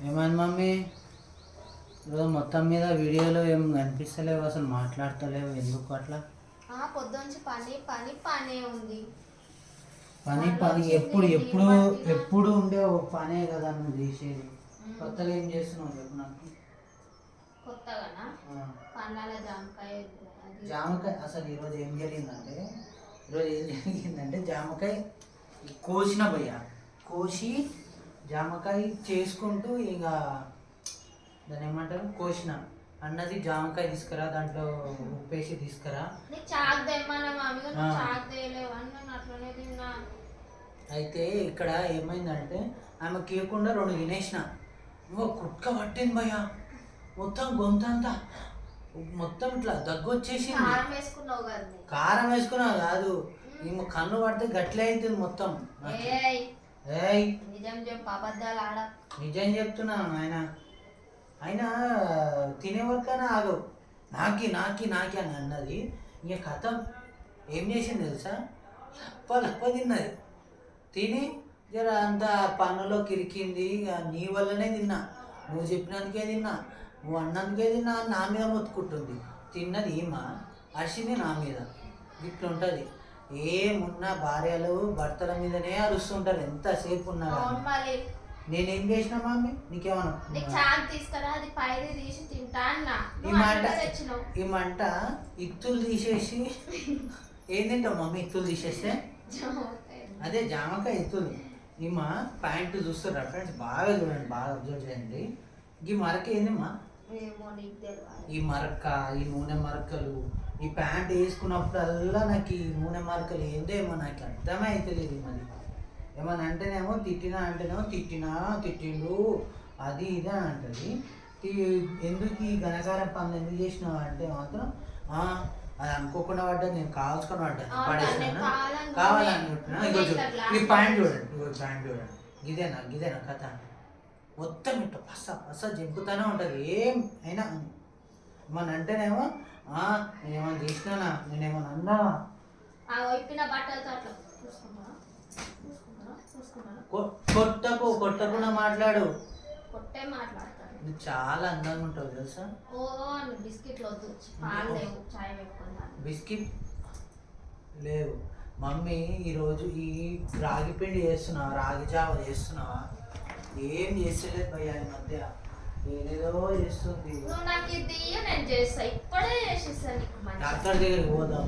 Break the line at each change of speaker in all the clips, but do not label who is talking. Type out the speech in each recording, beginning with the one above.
ఏమైంది మమ్మీ? ఈరోజు మొత్తం మీద వీడియోలో ఏం కనిపిస్తలేవు, అసలు మాట్లాడతలేవు, ఎందుకు అట్లా?
పొద్దుంచి పని పని పనే ఉంది.
పని పని ఎప్పుడు ఎప్పుడు ఎప్పుడు ఉండే ఒక పనే కదా నువ్వు చేసేది. కొత్తగా ఏం చేస్తున్నావు చెప్పు నాకు.
కొత్తగానా? పండ్ల జామకాయ.
జామకాయ అసలు ఈరోజు ఏం జరిగిందంటే జామకాయ కోసిన భయ్యా, కోసి జామకాయ చేసుకుంటూ ఇక దాన్ని ఏమంటారు, కోసిన అన్నది జామకాయ తీసుకురా, దాంట్లో ఉప్పేసి తీసుకురా. అయితే ఇక్కడ ఏమైందంటే ఆమె కేకుండా 2 తినేసిన, ఇంకో కుక్క పట్టింది భయ్యా, మొత్తం గొంతంతా మొత్తం ఇట్లా దగ్గు వచ్చేసింది. కారం వేసుకున్నావు కాదు, ఇంకో కన్ను పడితే గట్లే అవుతుంది మొత్తం. నిజం చెప్తున్నాను ఆయన. అయినా తినే వరకైనా ఆగవు, నాకి నాకి నాకి అని అన్నది. ఇంక కథం ఏం చేసింది తెలుసా, లప్ప తిన్నది. తిని జర అంత పన్నులో కిరికింది. నీ వల్లనే తిన్నా, నువ్వు చెప్పినందుకే తిన్నా, నువ్వు అన్నందుకే తిన్నా, నా మీద మొత్తుకుంటుంది. తిన్నది ఈమె, అరిసింది నా మీద. ఇట్లుంటుంది. ఏమున్నా భార్యలు భర్తల మీదనే అరుస్తుంటారు ఎంతసేపు ఉన్నా. నేనేం చేసినా మమ్మీ నీకేమన్నా ఈ మంట ఇత్తులు తీసేసి ఏం తింటావు మమ్మీ? ఇత్తులు తీసేస్తే అదే జామకాయ ఇత్తులు. ఈమె ప్యాంటు చూస్తారా ఫ్రెండ్స్, బాగా చూడండి, బాగా అబ్జర్వ్ చేయండి. ఈ మరక ఏందమ్మా? ఈ మరక, ఈ నూనె మరకలు, ఈ ప్యాంట్ వేసుకున్నప్పుడల్లా నాకు ఈ నూనె మరకలు ఏందేమో నాకు అర్థమే అవుతలేదు. మరి ఏమన్నా అంటేనేమో అంటేనేమో తిట్టిండు అది ఇది అని అంటుంది. ఎందుకు ఈ ఘనకారం పనులు ఎందుకు చేసినావు అంటే మాత్రం అది అనుకోకుండా పడ్డా, నేను కావాల్సుకొని పడ్డా, పడేసినా కావాలనుకుంటున్నా. ఈ ప్యాంట్ చూడండి, ప్యాంట్ చూడండి, గిదేనా కథ మొత్తం ఇట్లా పస జింపుతానే ఉంటుంది. ఏం అయినా మన అంటేనేమో నేనేమన్నా చేసినానా, నేనేమన్నా అన్నావా? కొట్టకుండా మాట్లాడు. చాలా అందంగా ఉంటావు తెలుసా. బిస్కెట్ లేవు మమ్మీ. ఈరోజు ఈ రాగి పిండి చేస్తున్నావా, రాగి జావ చేస్తున్నావా? ఏం చేస్తలేదు భయ్యా ఈ మధ్య, ఏదేదో చేస్తుంది. డాక్టర్ దగ్గరికి పోదాం,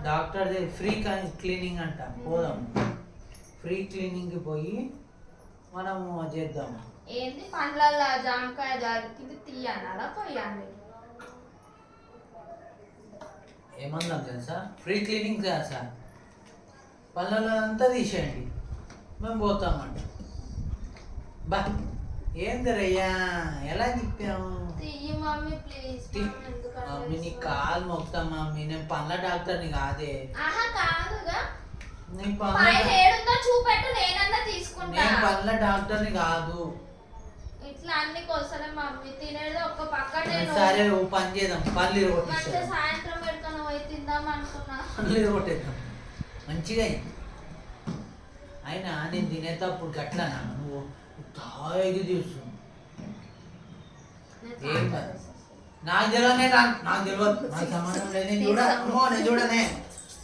డాక్టర్ దగ్గర ఫ్రీ క్లీనింగ్ అంట, పోదాం. ఫ్రీ క్లీనింగ్ కి పోయి మనం చేద్దాం.
ఏంది పండ్ల జామకాయ జాగ్రత్త తీయాలా పోయాలి?
ఏమన్నా తెలుసా, ఫ్రీ క్లీనింగ్ చేస్తా, పళ్ళలో అంతా తీసేయండి, మేము పోతామంట. బా ఏందరయ్యా ఎలా చెప్పాము? మమ్మీ నీ కాలు మొక్తా మమ్మీ, నేను పళ్ళ డాక్టర్ని కాదే. నేను పళ్ళ డాక్టర్ని కాదు. సరే ఓ పని చేద్దాం, పళ్ళు ఇరగొట్టేద్దాం మంచిగా. అయినా నేను తినేటప్పుడు గట్లనా నువ్వు తాగి తీసు? ఏం నాకు తెలియదు, నాకు తెలియదు, నాకు సంబంధం లేదు. నేను చూడనే,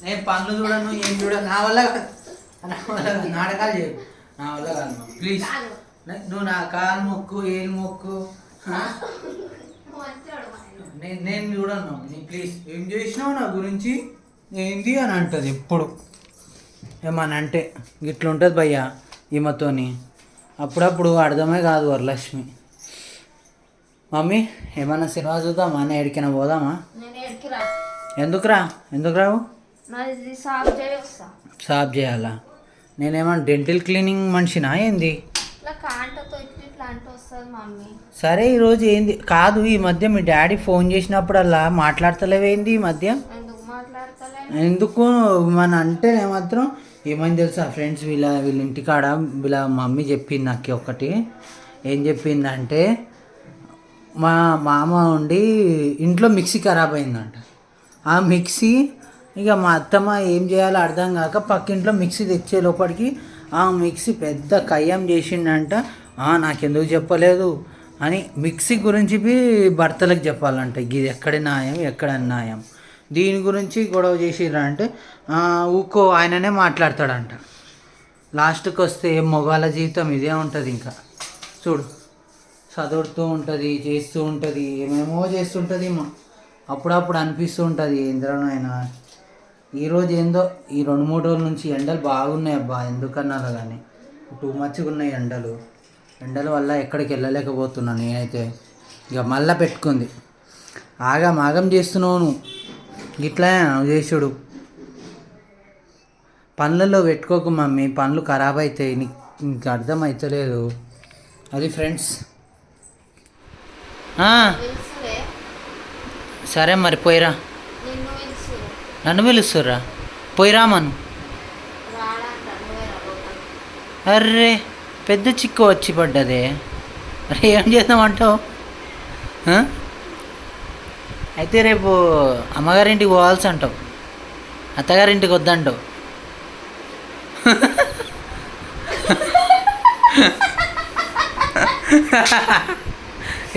నేను పనులు చూడను, ఏం చూడను. నా వల్ల నాటకాలు చేయకు, నా వల్ల కాదు ప్లీజ్. నువ్వు నా కాలు మొక్కు, ఏలు మొక్కు, నేను చూడను నీ ప్లీజ్. ఏం చేసినావు నా గురించి ఏంది అని అంటుంది ఎప్పుడు. ఏమని అంటే ఇట్లా ఉంటుంది భయ్యా ఈమెతోని. అప్పుడప్పుడు అర్థమే కాదు వరలక్ష్మి. మమ్మీ ఏమన్నా సినిమా చూద్దామా, నేను ఎడికైనా పోదామా? ఎందుకు రావు? సాఫ్ చేయాలా? నేనేమన్నా డెంటల్ క్లీనింగ్ మనిషినా ఏంది? సరే ఈరోజు ఏంది కాదు, ఈ మధ్య మీ డాడీ ఫోన్ చేసినప్పుడల్లా మాట్లాడతలేవేంది ఈ మధ్య? ఎందుకు మన అంటే మాత్రం ఏమైంది తెలుసా ఫ్రెండ్స్, వీళ్ళ ఇంటికాడ వీళ్ళ మమ్మీ చెప్పింది నాకు ఒకటి. ఏం చెప్పిందంటే మా మామ ఉండి ఇంట్లో మిక్సీ ఖరాబ్ అయిందంట. ఆ మిక్సీ ఇక మా అత్తమ్మ ఏం చేయాలో అర్థం కాక పక్కింట్లో మిక్సీ తెచ్చే లోపలికి ఆ మిక్సీ పెద్ద కయ్యం చేసిండంట. నాకెందుకు చెప్పలేదు అని మిక్సీ గురించి భర్తలకు చెప్పాలంట. ఇది ఎక్కడ న్యాయం ఎక్కడ అన్యాయం, దీని గురించి గొడవ చేసిర్రంటే ఊకో ఆయననే మాట్లాడతాడంట. లాస్ట్కి వస్తే మగవాళ్ళ జీవితం ఇదే ఉంటుంది. ఇంకా చూడు, చదువుతూ ఉంటుంది, చేస్తూ ఉంటుంది, ఏమేమో చేస్తుంటుంది. అప్పుడప్పుడు అనిపిస్తూ ఉంటుంది ఏంద్రనో ఆయన ఈరోజు ఏందో ఈ 2-3 రోజుల నుంచి ఎండలు బాగున్నాయి అబ్బా. ఎందుకన్నారో కానీ టూ మచ్గా ఉన్నాయి ఎండల వల్ల ఎక్కడికి వెళ్ళలేకపోతున్నాను నేనైతే. ఇక మళ్ళీ పెట్టుకుంది ఆగం చేస్తున్నావు నువ్వు, ఇట్లా నువ్వు చేసుడు. పనులలో పెట్టుకోకు మమ్మీ, పనులు ఖరాబ్ అవుతాయి. నీకు అర్థం అవుతలేదు అది ఫ్రెండ్స్. సరే మరి పోయిరా. నన్ను పిలుస్తుర్రా? పోయిరా మను. అర్రే పెద్ద చిక్కు వచ్చి పడ్డదే. అరే ఏం చేద్దామంటావు? అయితే రేపు అమ్మగారింటికి పోవాల్సి అంటావు, అత్తగారింటికి వద్దంటావు.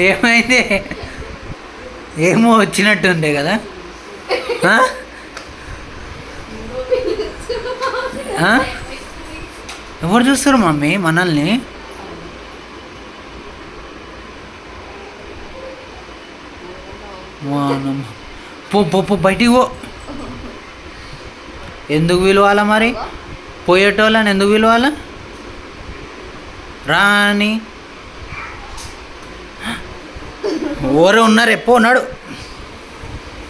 ఏమైంది? ఏమో వచ్చినట్టుండే కదా. ఎవరు చూస్తారు మమ్మీ మనల్ని? పో బయటికి పో. ఎందుకు పిలవాలా మరి? పోయేటోళ్ళని ఎందుకు పిలవాలా? రాని ఎవరు ఉన్నారు? ఎప్పో ఉన్నాడు.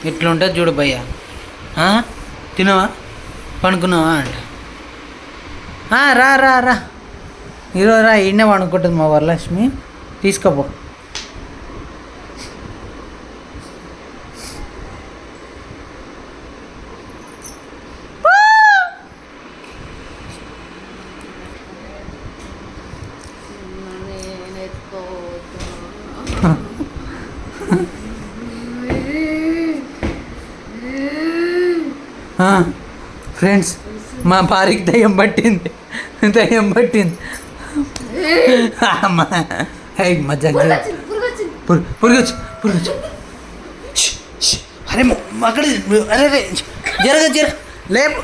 ఇట్లుంటుంది చూడు భయ్య. తినవా, పనుకున్నావా అంట. రా రా రా ఈరోజు రా, ఈయనే పడుకుంటుంది మా వరలక్ష్మి, తీసుకోపో. ఫ్రెండ్స్, మా భార్యకి దయ్యం పట్టింది. మజా పురుగొచ్చు. అరే అక్కడ అరే జరగ లేపు.